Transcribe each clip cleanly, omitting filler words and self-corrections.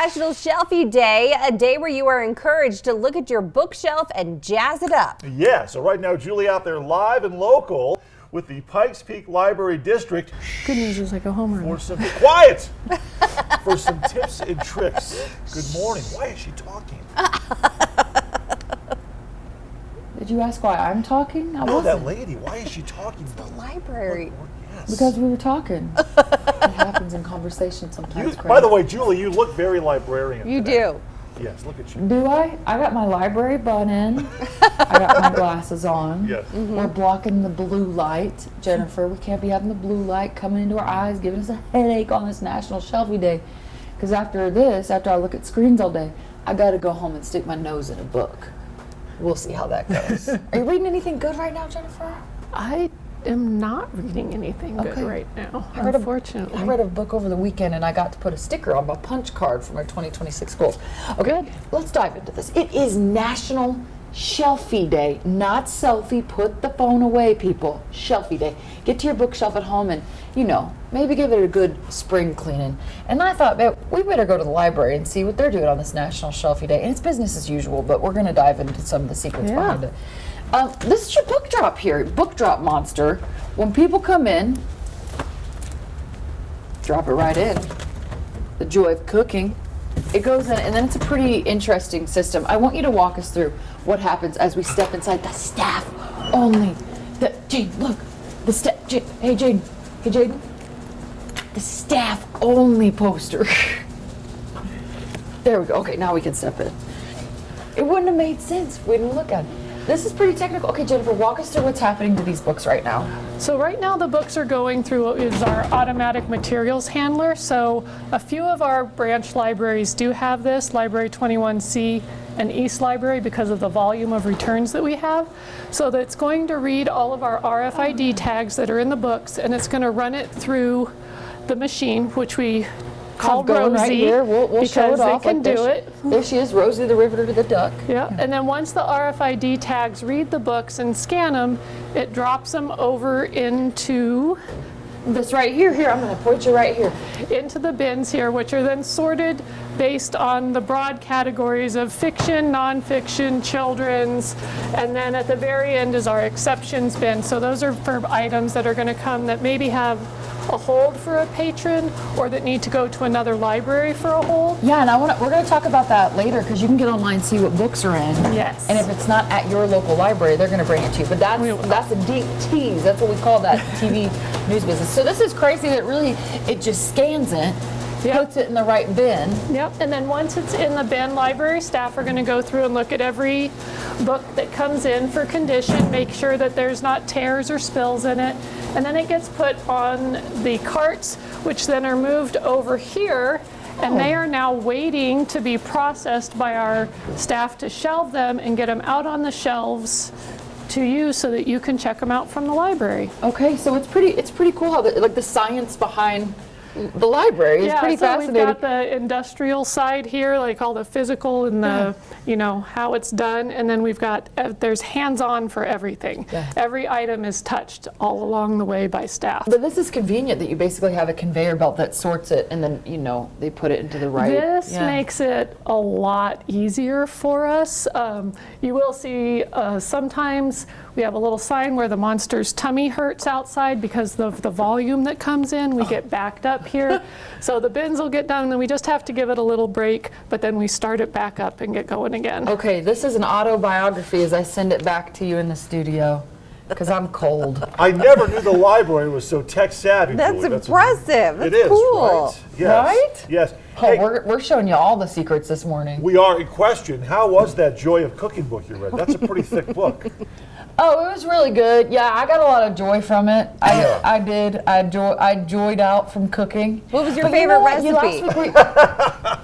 National Shelfie Day, a day where you are encouraged to look at your bookshelf and jazz it up. Yeah, so right now, Julie out there live and local with the Pikes Peak Library District. Good news is I go home early. For some quiet! For some tips and tricks. Good morning. Why is she talking? Did you ask why I'm talking? I No, wasn't. that lady. Why is she talking? The library. Yes. Because we were talking. It happens in conversation sometimes. You, by the way, Julie, you look very librarian. You today. do. Yes, look at you. Do I? I got my library bun in. I got my glasses on. Yes. We're blocking the blue light. Jennifer, we can't be having the blue light coming into our eyes, giving us a headache on this National Shelfie Day. Because after this, after I look at screens all day, I got to go home and stick my nose in a book. We'll see how that goes. Are you reading anything good right now, Jennifer? I am not reading anything good Okay. right now, I unfortunately. read a book over the weekend and I got to put a sticker on my punch card for my 2026 goals. Okay, Good. let's dive into this. It is National Shelfie Day, not selfie. Put the phone away, people. Shelfie Day. Get to your bookshelf at home and, maybe give it a good spring cleaning. And I thought, man, we better go to the library and see what they're doing on this National Shelfie Day. And it's business as usual, but we're going to dive into some of the secrets Yeah. behind it. This is your book drop here, book drop monster. When people come in, drop it right in. The joy of cooking. It goes in, and then it's a pretty interesting system. I want you to walk us through what happens as we step inside the staff only. Jane, look, the staff. Hey, Jane. Hey, Jane. The staff only poster. There we go. Okay, now we can step in. It wouldn't have made sense if we didn't look at it. This is pretty technical. Okay, Jennifer, walk us through what's happening to these books right now. So right now the books are going through what is our automatic materials handler. So a few of our branch libraries do have this, Library 21C and East Library, because of the volume of returns that we have. So that it's going to read all of our RFID tags that are in the books, and it's going to run it through the machine, which we call Going Rosie, right here. We'll show because it off. they can like do this. it. There she is, Rosie the Riveter to the Duck. Yeah, and then once the RFID tags read the books and scan them, it drops them over into This right here. Here, I'm going to point you right here. into the bins here, which are then sorted based on the broad categories of fiction, nonfiction, children's, and then at the very end is our exceptions bin. So those are for items that are going to come that maybe have a hold for a patron or that need to go to another library for a hold. Yeah, and we're going to talk about that later because you can get online and see what books are in. Yes. And if it's not at your local library, they're going to bring it to you. But that's a deep tease. That's what we call that TV news business. So this is crazy that really it just scans it, puts it in the right bin. Yep, and then once it's in the bin, library staff are going to go through and look at every book that comes in for condition, make sure that there's not tears or spills in it, and then it gets put on the carts, which then are moved over here, and they are now waiting to be processed by our staff to shelve them and get them out on the shelves to you so that you can check them out from the library. Okay, so it's pretty cool how the science behind the library is pretty so fascinating. we've got the industrial side here, like all the physical and the, how it's done. And then we've got, there's hands-on for everything. Yeah. Every item is touched all along the way by staff. But this is convenient that you basically have a conveyor belt that sorts it and then, they put it into the right. This makes it a lot easier for us. You will see sometimes we have a little sign where the monster's tummy hurts outside because of the volume that comes in. We get backed up here. So the bins will get done and then we just have to give it a little break, but then we start it back up and get going again. Okay, this is an autobiography as I send it back to you in the studio because I'm cold. I never knew the library was so tech savvy. That's Julie. impressive. That's It is, cool. right? Yes. Right? Yes. Oh, Hey, we're showing you all the secrets this morning. we are in question. How was that Joy of Cooking book you read? That's a pretty thick book. Oh, it was really good. Yeah, I got a lot of joy from it. I did. I joyed out from cooking. What was your But you favorite know what? recipe?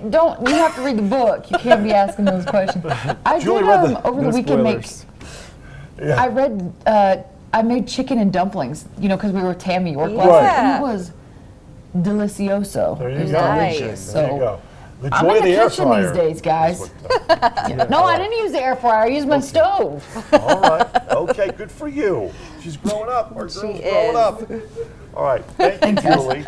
Don't you have to read the book. You can't be asking those questions. I Julie did read the- over no the weekend spoilers. Yeah. I read I made chicken and dumplings, because we were at Tammy York last Yeah. week, and it was delicioso. There It you was go. Nice. delicious. There you So go. The I'm joy in of the the air kitchen fryer. these days, guys. That's what- No, I didn't use the air fryer. I used my stove. All right. Okay, good for you. She's growing up. Our girl's growing is. up. All right, thank you, Julie.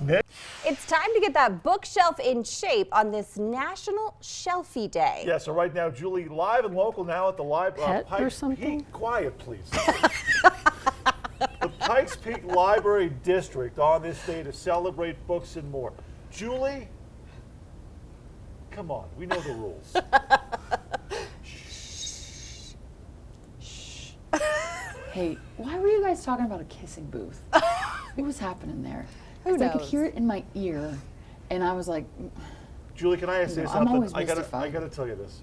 Nick? It's time to get that bookshelf in shape on this National Shelfie Day. Yeah, so right now, Julie, live and local now at the library. Pet or something? Quiet, please. The Pikes Peak Library District on this day to celebrate books and more. Julie, come on, we know the rules. Hey, why were you guys talking about a kissing booth? What was happening there? Who 'Cause I could knows? hear it in my ear, and I was like, Julie, can I ask you No, I'm something? always I mystified. gotta tell you this.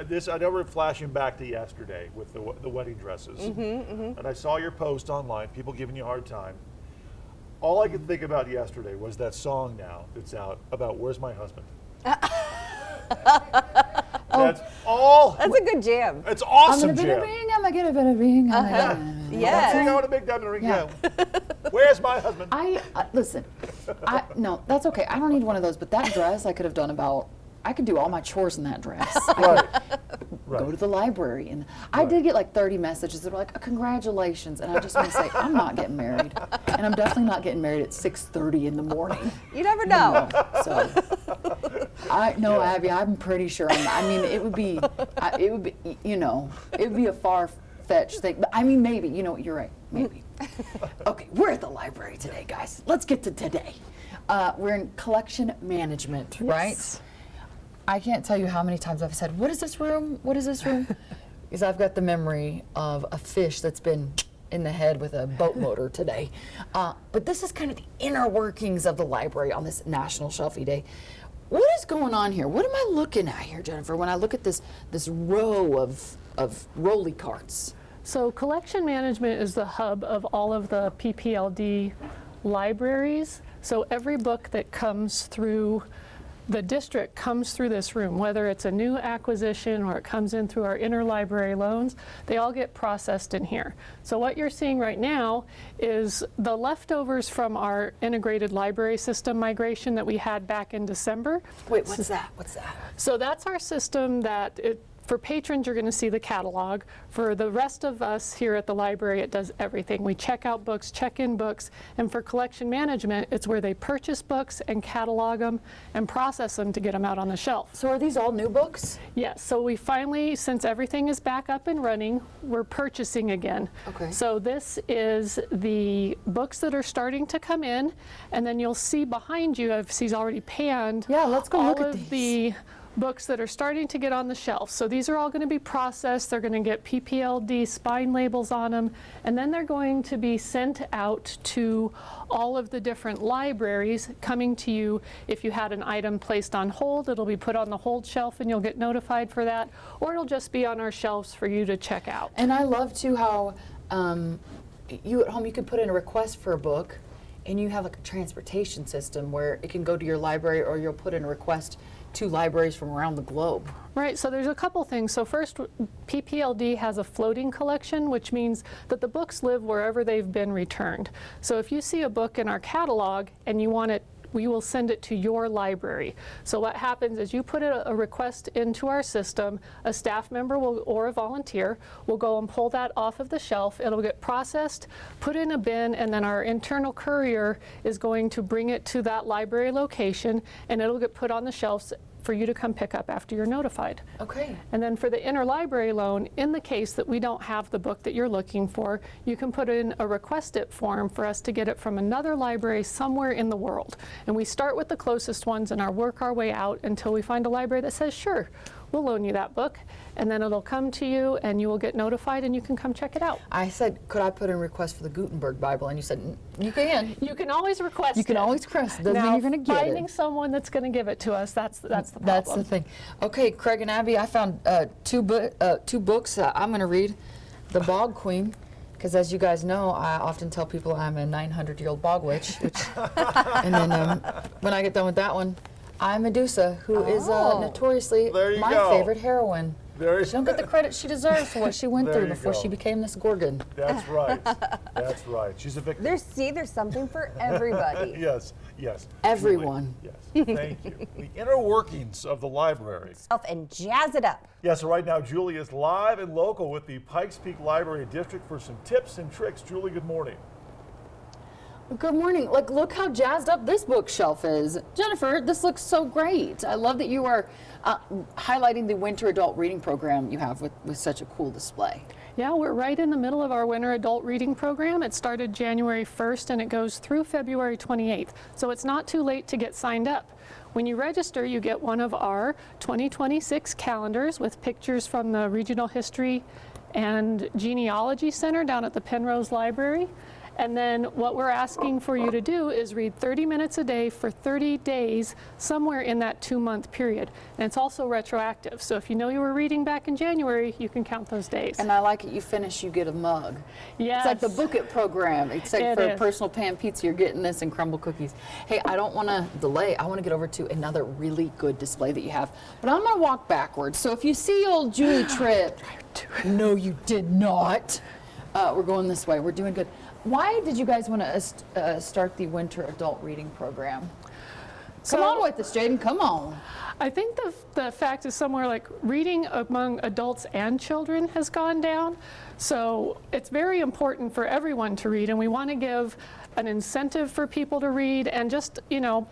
This I know we're flashing back to yesterday with the wedding dresses, and I saw your post online. People giving you a hard time. All I could think about yesterday was that song now that's out about "Where's My Husband." That's all. That's a good jam. It's I'm awesome, gonna get a Jim. ring, I'm gonna get a better ring. I'm gonna Yeah. get a- Yes. I want a big diamond ring. Yeah. Yeah. Where's my husband? Listen, no, that's okay. I don't need one of those, but that dress I could have done I could do all my chores in that dress. Right. Go to the library, and I did get like 30 messages that were like, congratulations, and I just want to say, I'm not getting married, and I'm definitely not getting married at 6:30 in the morning. You never know. So, Abby, I'm pretty sure. It would be, it would be a far-fetched thing. But I mean, maybe, you're right, maybe. Okay, we're at the library today, guys. Let's get to today. We're in collection management, right? I can't tell you how many times I've said, what is this room? What is this room? Because I've got the memory of a fish that's been in the head with a boat motor today. But this is kind of the inner workings of the library on this National Shelfie Day. What is going on here? What am I looking at here, Jennifer, when I look at this row of rolly carts? So collection management is the hub of all of the PPLD libraries. So every book that comes through the district comes through this room, whether it's a new acquisition or it comes in through our interlibrary loans, they all get processed in here. So what you're seeing right now is the leftovers from our integrated library system migration that we had back in December. Wait, what's that? What's that? So that's our system that for patrons, you're going to see the catalog. For the rest of us here at the library, it does everything. We check out books, check in books, and for collection management, it's where they purchase books and catalog them and process them to get them out on the shelf. So are these all new books? Yes, so we finally, since everything is back up and running, we're purchasing again. Okay. So this is the books that are starting to come in, and then you'll see behind you, I've seen already panned. Yeah, let's go all look at of these. the books that are starting to get on the shelf. So these are all going to be processed. They're going to get PPLD spine labels on them, and then they're going to be sent out to all of the different libraries coming to you. If you had an item placed on hold, it'll be put on the hold shelf and you'll get notified for that, or it'll just be on our shelves for you to check out. And I love too how you at home, you can put in a request for a book, and you have like a transportation system where it can go to your library, or you'll put in a request to libraries from around the globe. Right, so there's a couple things. So first, PPLD has a floating collection, which means that the books live wherever they've been returned. So if you see a book in our catalog and you want it, we will send it to your library. So what happens is you put a request into our system, a staff member or a volunteer will go and pull that off of the shelf. It'll get processed, put in a bin, and then our internal courier is going to bring it to that library location, and it'll get put on the shelves for you to come pick up after you're notified. Okay. And then for the interlibrary loan, in the case that we don't have the book that you're looking for, you can put in a request it form for us to get it from another library somewhere in the world. And we start with the closest ones and work our way out until we find a library that says, sure, we'll loan you that book. And then it'll come to you and you will get notified and you can come check it out. I said, could I put in a request for the Gutenberg Bible? And you said, you can. You can always request You can it. always request it. Doesn't mean Now, you're going to get finding it. someone that's going to give it to us, that's the problem. That's the thing. Okay, Craig and Abby, I found two books I'm going to read. The Bog Queen, because as you guys know, I often tell people I'm a 900-year-old bog witch. And then when I get done with that one, I'm Medusa, who is notoriously There you my go. favorite heroine. There She don't get the credit she deserves for what she went There through you before go. she became this Gorgon. That's right. That's right. She's a victim. There's something for everybody. Yes, yes. Everyone. Julie, yes, thank you. The inner workings of the library. And jazz it up. Yeah, so right now Julie is live and local with the Pikes Peak Library District for some tips and tricks. Julie, good morning. Good morning. Like, look how jazzed up this bookshelf is. Jennifer, this looks so great. I love that you are highlighting the winter adult reading program you have with such a cool display. Yeah, we're right in the middle of our winter adult reading program. It started January 1st and it goes through February 28th. So it's not too late to get signed up. When you register, you get one of our 2026 calendars with pictures from the Regional History and Genealogy Center down at the Penrose Library. And then what we're asking for you to do is read 30 minutes a day for 30 days, somewhere in that 2-month period. And it's also retroactive. So if you know you were reading back in January, you can count those days. And I like it. You finish, you get a mug. Yes. It's like the Book It program, except It for is. personal pan pizza, you're getting this and crumble cookies. Hey, I don't want to delay. I want to get over to another really good display that you have. But I'm going to walk backwards. So if you see old Julie Tripp, no, you did not. We're going this way. We're doing good. Why did you guys want to start the winter adult reading program? Come on with us, Jaden. Come on. I think the fact is somewhere like reading among adults and children has gone down. So it's very important for everyone to read, and we want to give an incentive for people to read and just,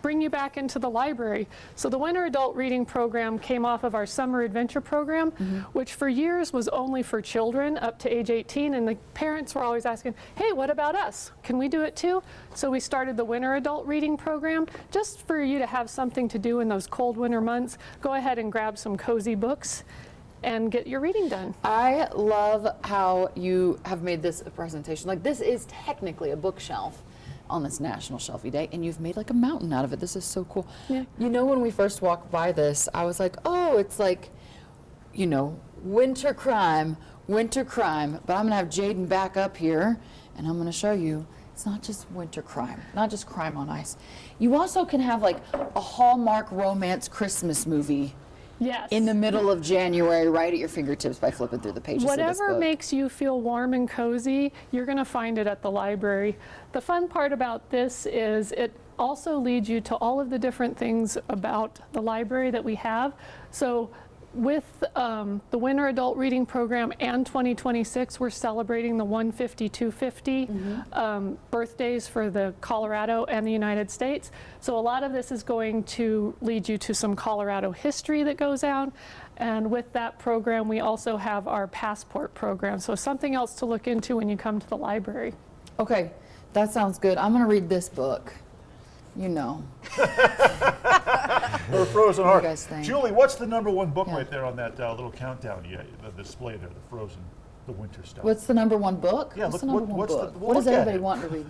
bring you back into the library. So the Winter Adult Reading Program came off of our Summer Adventure Program, which for years was only for children up to age 18, and the parents were always asking, hey, what about us? Can we do it too? So we started the Winter Adult Reading Program just for you to have something to do in those cold winter months. Go ahead and grab some cozy books and get your reading done. I love how you have made this a presentation. Like, this is technically a bookshelf on this National Shelfie Day, and you've made like a mountain out of it. This is so cool. Yeah. When we first walked by this, I was like, oh, it's like, winter crime. But I'm gonna have Jaden back up here, and I'm gonna show you, it's not just winter crime, not just crime on ice. You also can have like a Hallmark romance Christmas movie Yes. in the middle of January, right at your fingertips by flipping through the pages of this Whatever book. makes you feel warm and cozy, you're going to find it at the library. The fun part about this is it also leads you to all of the different things about the library that we have. So with the Winter Adult Reading Program and 2026, we're celebrating the 150, 250 birthdays for the Colorado and the United States. So a lot of this is going to lead you to some Colorado history that goes out. And with that program, we also have our passport program. So something else to look into when you come to the library. Okay, that sounds good. I'm gonna read this book. Or Frozen Heart. guys think? Julie, what's the #1 book Yeah. right there on that little countdown? The display there, the Frozen, the winter stuff. What's the #1 book? Yeah, What's the look, number one what's book? the- What does look at everybody it. want to read?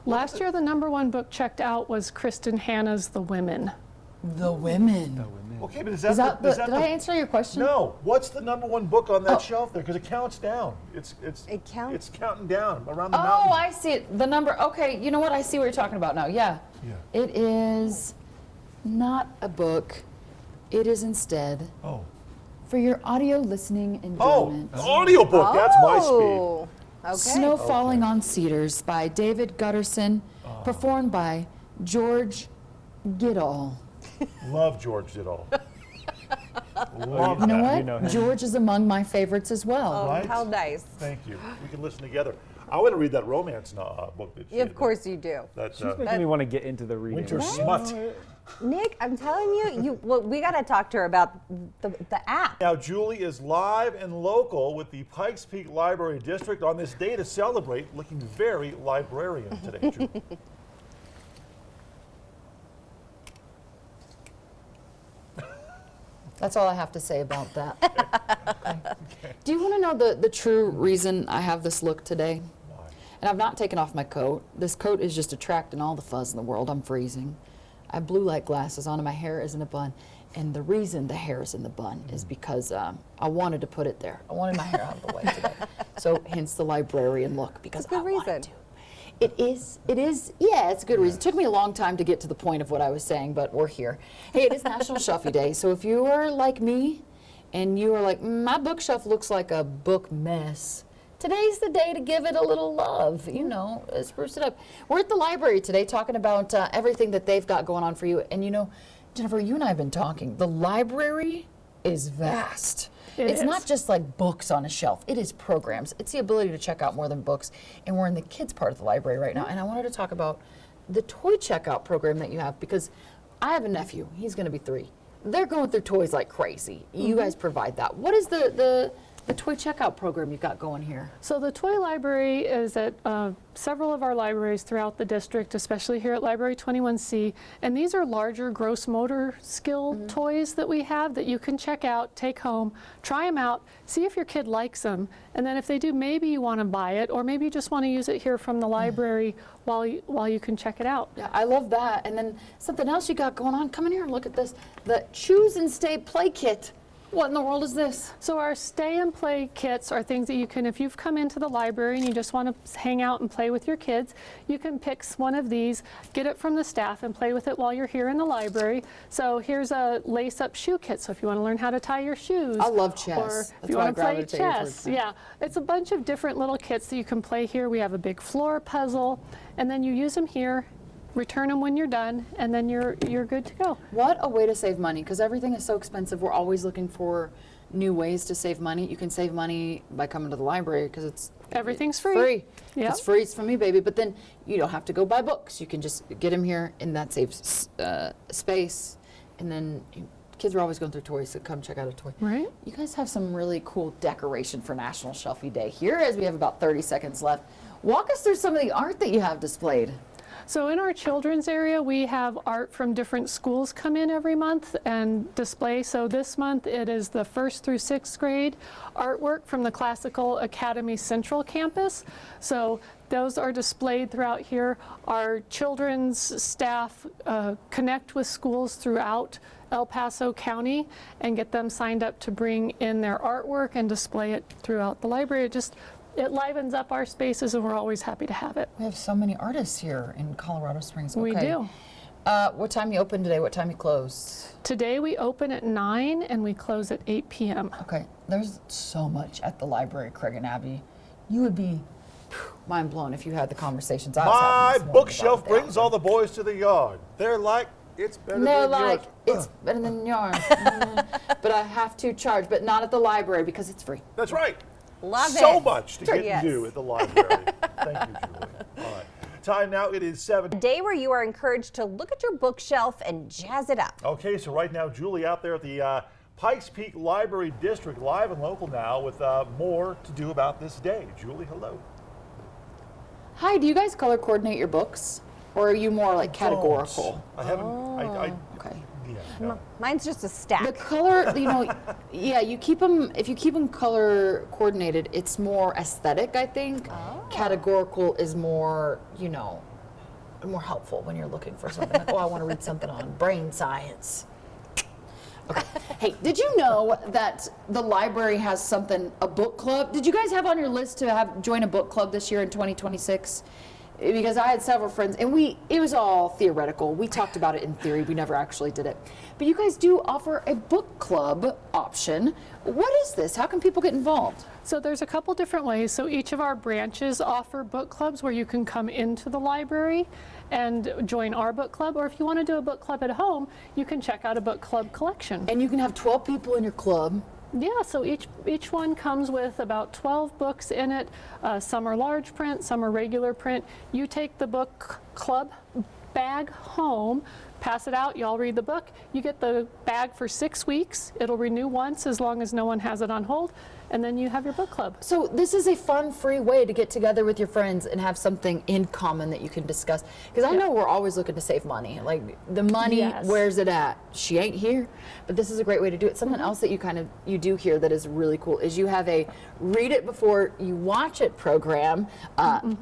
Last year, the #1 book checked out was Kristen Hanna's The Women. The Women. Okay, but Did I answer your question? No. What's the #1 book on that Oh. shelf there? Because it counts down. It counts? It's counting down around the Oh, mountain. I see it. The number. Okay, you know what? I see what you're talking about now. Yeah. Yeah. It is not a book. It is instead Oh. for your audio listening Oh, enjoyment. an audiobook. That's my speed. Oh, okay. Snow Falling on Cedars by David Gutterson, performed by George Goodall. Love George Diddle. Love You know that. what? George is among my favorites as well. Right? How nice. Thank you. We can listen together. I want to read that romance book that Of course you do. That's She's making me want to get into the reading. Winter Smut. Nick, I'm telling you, we got to talk to her about the app. Now, Julie is live and local with the Pikes Peak Library District on this day to celebrate, looking very librarian today, Julie. That's all I have to say about that. Okay. Do you want to know the true reason I have this look today? Why? And I've not taken off my coat. This coat is just attracting all the fuzz in the world. I'm freezing. I have blue light glasses on and my hair is in a bun. And the reason the hair is in the bun is because I wanted to put it there. I wanted my hair out of the way today. So hence the librarian look, because It's a good I wanted reason. to. It is, yeah, it's a good reason. It took me a long time to get to the point of what I was saying, but we're here. Hey, it is National Shelfie Day, so if you are like me and you are like, my bookshelf looks like a book mess. Today's the day to give it a little love, you know, spruce it up. We're at the library today talking about everything that they've got going on for you. And you know, Jennifer, you and I have been talking. The library is vast. It's not just like books on a shelf. It is programs. It's the ability to check out more than books. And we're in the kids part of the library right now. And I wanted to talk about the toy checkout program that you have, because I have a nephew. He's going to be 3. They're going through toys like crazy. You guys provide that. What is the toy checkout program you've got going here? So the toy library is at several of our libraries throughout the district, especially here at Library 21C. And these are larger gross motor skill toys that we have that you can check out, take home, try them out, see if your kid likes them. And then if they do, maybe you want to buy it, or maybe you just want to use it here from the library while you can check it out. Yeah, I love that. And then something else you got going on. Come in here and look at this. The Choose and Stay Play Kit. What in the world is this? So our stay and play kits are things that you can, if you've come into the library and you just want to hang out and play with your kids, you can pick one of these, get it from the staff, and play with it while you're here in the library. So here's a lace-up shoe kit. So if you want to learn how to tie your shoes. I love chess. Or That's if you why I want to play gravitated towards chess. that. Yeah, it's a bunch of different little kits that you can play here. We have a big floor puzzle, and then you use them here, return them when you're done, and then you're good to go. What a way to save money, because everything is so expensive. We're always looking for new ways to save money. You can save money by coming to the library because Everything's free. Yep. It's free. It's for me, baby. But then you don't have to go buy books. You can just get them here, and that saves space. And then kids are always going through toys, so come check out a toy. Right. You guys have some really cool decoration for National Shelfie Day. Here, as we have about 30 seconds left, walk us through some of the art that you have displayed. So in our children's area, we have art from different schools come in every month and display. So this month it is the 1st through 6th grade artwork from the Classical Academy Central campus. So those are displayed throughout here. Our children's staff connect with schools throughout El Paso County and get them signed up to bring in their artwork and display it throughout the library. It livens up our spaces, and we're always happy to have it. We have so many artists here in Colorado Springs. We do. What time you open today? What time you close? Today we open at 9 and we close at 8 p.m. Okay, there's so much at the library, Craig and Abby. You would be mind blown if you had the conversations I was having My this morning bookshelf about what they brings all the boys to the yard. They're like, it's better They're than like, yours. it's better than yours. But I have to charge, but not at the library because it's free. That's right. Love So it. much to get Yes. to do at the library. Thank you, Julie. All right. Time now, it is 7. A day where you are encouraged to look at your bookshelf and jazz it up. Okay, so right now, Julie out there at the Pikes Peak Library District, live and local now with more to do about this day. Julie, hello. Hi, do you guys color coordinate your books? Or are you more like categorical? I haven't. Okay. Yeah, no. Mine's just a The stack. color, you know, yeah, you keep them, if you keep them color coordinated, it's more aesthetic, I think. Categorical is more, you know, more helpful when you're looking for something. Like, oh, I want to read something on brain science. Okay. Hey, did you know that the library has something, a book club? Did you guys have on your list to join a book club this year in 2026? Because I had several friends, and it was all theoretical. We talked about it in theory. We never actually did it. But you guys do offer a book club option. What is this? How can people get involved? So there's a couple different ways. So each of our branches offer book clubs where you can come into the library and join our book club. Or if you want to do a book club at home, you can check out a book club collection. And you can have 12 people in your club. Yeah, so each one comes with about 12 books in it. Some are large print, some are regular print. You take the book club bag home, pass it out, y'all read the book. You get the bag for 6 weeks. It'll renew once as long as no one has it on hold, and then you have your book club. So this is a fun, free way to get together with your friends and have something in common that you can discuss. Because I know we're always looking to save money. Like the money, Yes. where's it at? She ain't here. But this is a great way to do it. Something else that you do here that is really cool is you have a read it before you watch it program.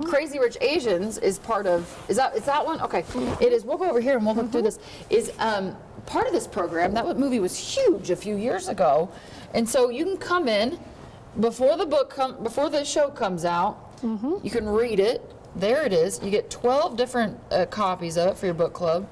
Crazy Rich Asians is part of. Is that one? Okay, it is. We'll go over here and we'll look through this. Is part of this program. That movie was huge a few years ago, and so you can come in. Before the show comes out, you can read it. There it is. You get 12 different copies of it for your book club.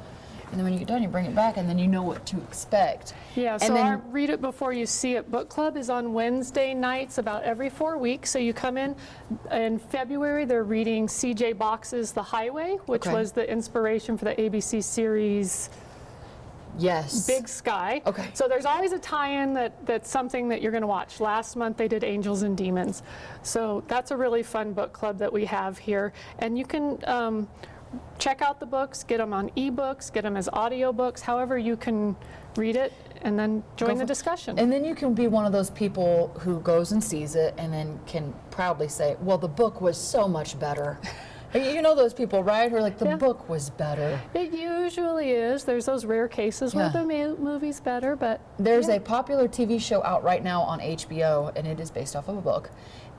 and then when you get done, you bring it back, and then you know what to expect. Yeah, and so then, our Read It Before You See It book club is on Wednesday nights about every 4 weeks. So you come in February, they're reading C.J. Box's The Highway, which Okay. was the inspiration for the ABC series yes. Big Sky. Okay. So there's always a tie-in that's something that you're going to watch. Last month they did Angels and Demons. So that's a really fun book club that we have here. And you can check out the books, get them on ebooks, get them as audiobooks, however you can read it, and then join the discussion. And then you can be one of those people who goes and sees it and then can proudly say, well, the book was so much better. You know those people, right? Who are like, the Yeah. book was better. It usually is. There's those rare cases where Yeah. the movie's better, but There's yeah. a popular TV show out right now on HBO, and it is based off of a book,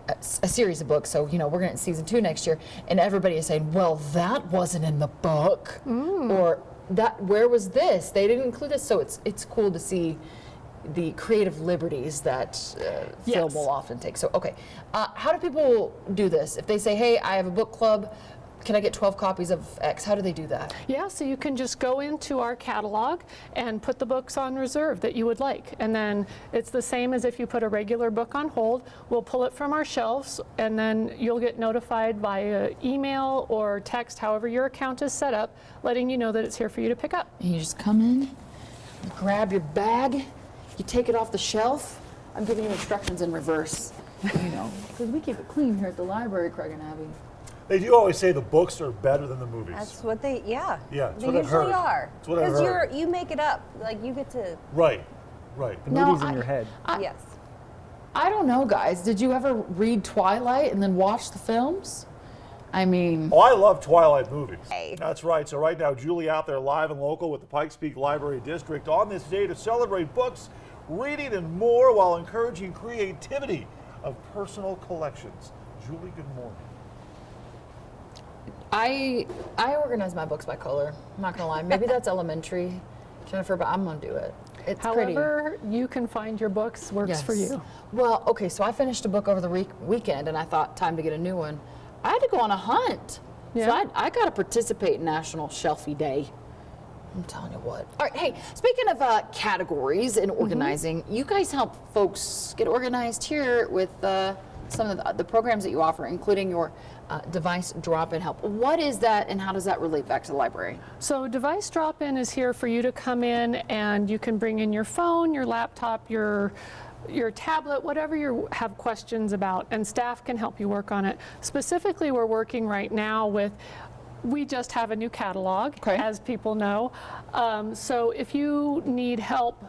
a series of books. So, you know, we're going to season 2 next year, and everybody is saying, well, that wasn't in the book. Or that, where was this? They didn't include this. So it's cool to see the creative liberties that film Yes. will often take. So, okay. How do people do this? If they say, hey, I have a book club, can I get 12 copies of X? How do they do that? Yeah, so you can just go into our catalog and put the books on reserve that you would like. And then it's the same as if you put a regular book on hold. We'll pull it from our shelves, and then you'll get notified via email or text, however your account is set up, letting you know that it's here for you to pick up. And you just come in, you grab your bag, you take it off the shelf. I'm giving you instructions in reverse, you know, because we keep it clean here at the library, Craig and Abby. They do always say the books are better than the movies. That's what they, yeah. Yeah, that's They what I've usually heard. are. That's what I've heard. you make it up. Like, you get to, Right. The No, movie's in your head. yes. I don't know, guys. Did you ever read Twilight and then watch the films? I mean, Oh, I love Twilight movies. Hey. That's right. So right now, Julie out there live and local with the Pikes Peak Library District on this day to celebrate books, reading, and more while encouraging creativity of personal collections. Julie, good morning. I organize my books by color. I'm not gonna lie. Maybe that's elementary, Jennifer, but I'm gonna do it. It's pretty. However you can find your books works for you. Well, okay, so I finished a book over the weekend, and I thought time to get a new one. I had to go on a hunt. Yeah. So I got to participate in National Shelfie Day. I'm telling you what. All right, hey, speaking of categories and organizing, you guys help folks get organized here with some of the programs that you offer, including your device drop-in help. What is that, and how does that relate back to the library? So device drop-in is here for you to come in, and you can bring in your phone, your laptop, your tablet, whatever you have questions about, and staff can help you work on it. Specifically, we're working right now with, we just have a new catalog, Okay. as people know. So if you need help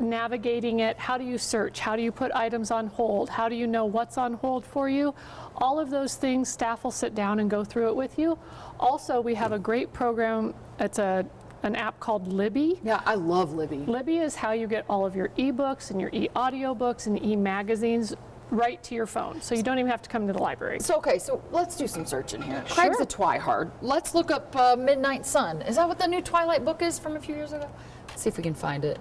navigating it, how do you search? How do you put items on hold? How do you know what's on hold for you? All of those things, staff will sit down and go through it with you. Also, we have a great program. It's an app called Libby. Yeah, I love Libby. Libby is how you get all of your ebooks and your e-audiobooks and e-magazines right to your phone. So you don't even have to come to the library. So, okay, so let's do some searching here. Craig's a Twihard. Let's look up Midnight Sun. Is that what the new Twilight book is from a few years ago? Let's see if we can find it.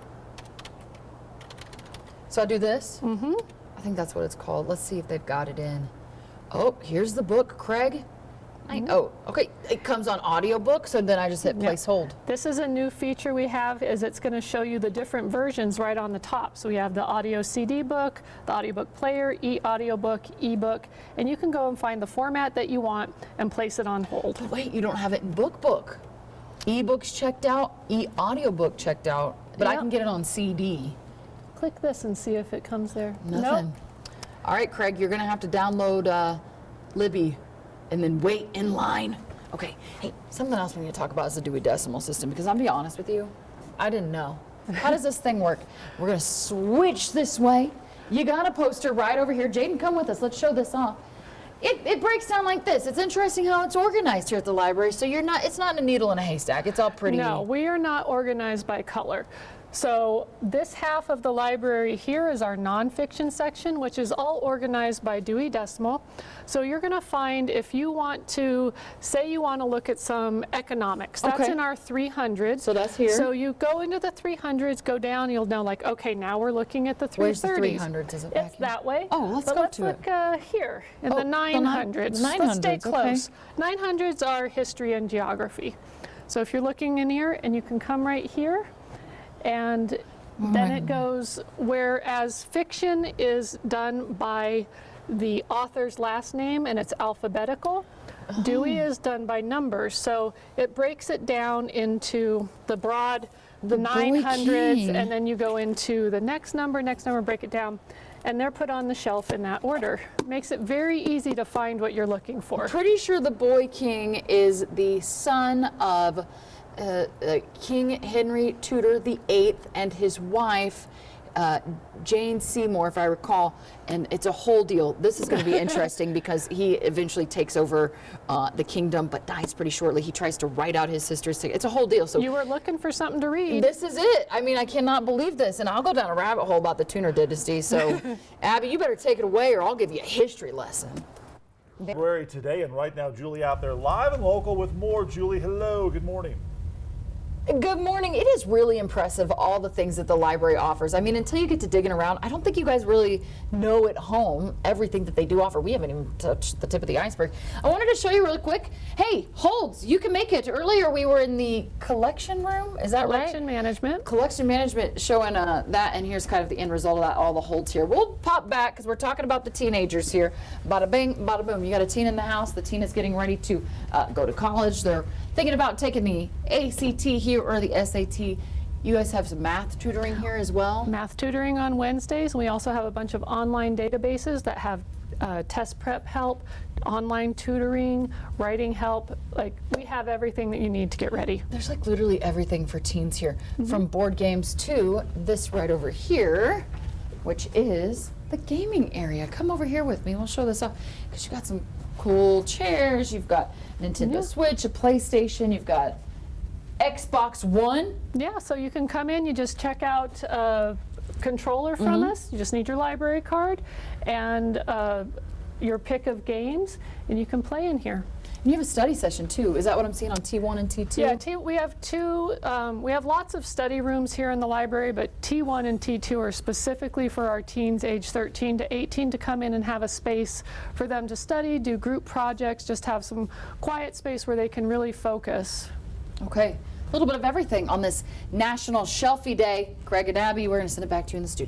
So I do this? Mm-hmm. I think that's what it's called. Let's see if they've got it in. Oh, here's the book, Craig. Oh, okay. It comes on audiobook, so then I just hit place hold. This is a new feature we have, is it's going to show you the different versions right on the top. So we have the audio CD book, the audiobook player, e-audiobook, ebook, and you can go and find the format that you want and place it on hold. But wait, you don't have it in book. E-books checked out, e-audiobook checked out, but I Yeah. can get it on CD. Click this and see if it comes there. Nothing. Nope. All right, Craig, you're going to have to download Libby and then wait in line. Okay, hey, something else we need to talk about is the Dewey Decimal System, because I'll be honest with you, I didn't know. How does this thing work? We're going to switch this way. You got a poster right over here. Jaden, come with us. Let's show this off. It breaks down like this. It's interesting how it's organized here at the library. So it's not a needle in a haystack. It's all pretty. No, we are not organized by color. So this half of the library here is our nonfiction section, which is all organized by Dewey Decimal. So you're going to find, if you want to, say you want to look at some economics, that's Okay. in our 300s. So that's here. So you go into the 300s, go down, you'll know like, okay, now we're looking at the 330s. Where's the 300s? Is it back It's here? that way. Oh, let's But go let's to it. look here in Oh, the the 900s. the Let's stay 900s, okay. close. 900s are history and geography. So if you're looking in here, and you can come right here, and then it goes, whereas fiction is done by the author's last name and it's alphabetical, Dewey is done by numbers. So it breaks it down into the broad, the Boy 900s, King. and then you go into the next number, break it down. And they're put on the shelf in that order. Makes it very easy to find what you're looking for. Pretty sure the Boy King is the son of King Henry Tudor VIII and his wife, Jane Seymour, if I recall, and it's a whole deal. This is going to be interesting because he eventually takes over the kingdom, but dies pretty shortly. He tries to write out his sister's. It's a whole deal. So You were looking for something to read. this is it. I mean, I cannot believe this, and I'll go down a rabbit hole about the Tudor dynasty. So, Abby, you better take it away, or I'll give you a history lesson. February today, and right now, Julie out there live and local with more. Julie, hello, good morning. Good morning. It is really impressive, all the things that the library offers. I mean, until you get to digging around, I don't think you guys really know at home everything that they do offer. We haven't even touched the tip of the iceberg. I wanted to show you really quick. Hey, holds, you can make it. Earlier we were in the collection room. Is that Collection right? management. Collection management showing that, and here's kind of the end result of that, all the holds here. We'll pop back because we're talking about the teenagers here. Bada bing, bada boom. You got a teen in the house. The teen is getting ready to go to college. They're thinking about taking the ACT here or the SAT. You guys have some math tutoring here as well. Math tutoring on Wednesdays. We also have a bunch of online databases that have test prep help, online tutoring, writing help. Like, we have everything that you need to get ready. There's like literally everything for teens here, from board games to this right over here, which is the gaming area. Come over here with me. We'll show this off because you got some cool chairs. You've got Nintendo Switch, a PlayStation. You've got Xbox One. Yeah, so you can come in, you just check out a controller from us. You just need your library card and your pick of games, and you can play in here. And you have a study session too. Is that what I'm seeing on T1 and T2? Yeah, we have two. We have lots of study rooms here in the library, but T1 and T2 are specifically for our teens age 13 to 18 to come in and have a space for them to study, do group projects, just have some quiet space where they can really focus. Okay, a little bit of everything on this National Shelfie Day. Craig and Abby, we're going to send it back to you in the studio.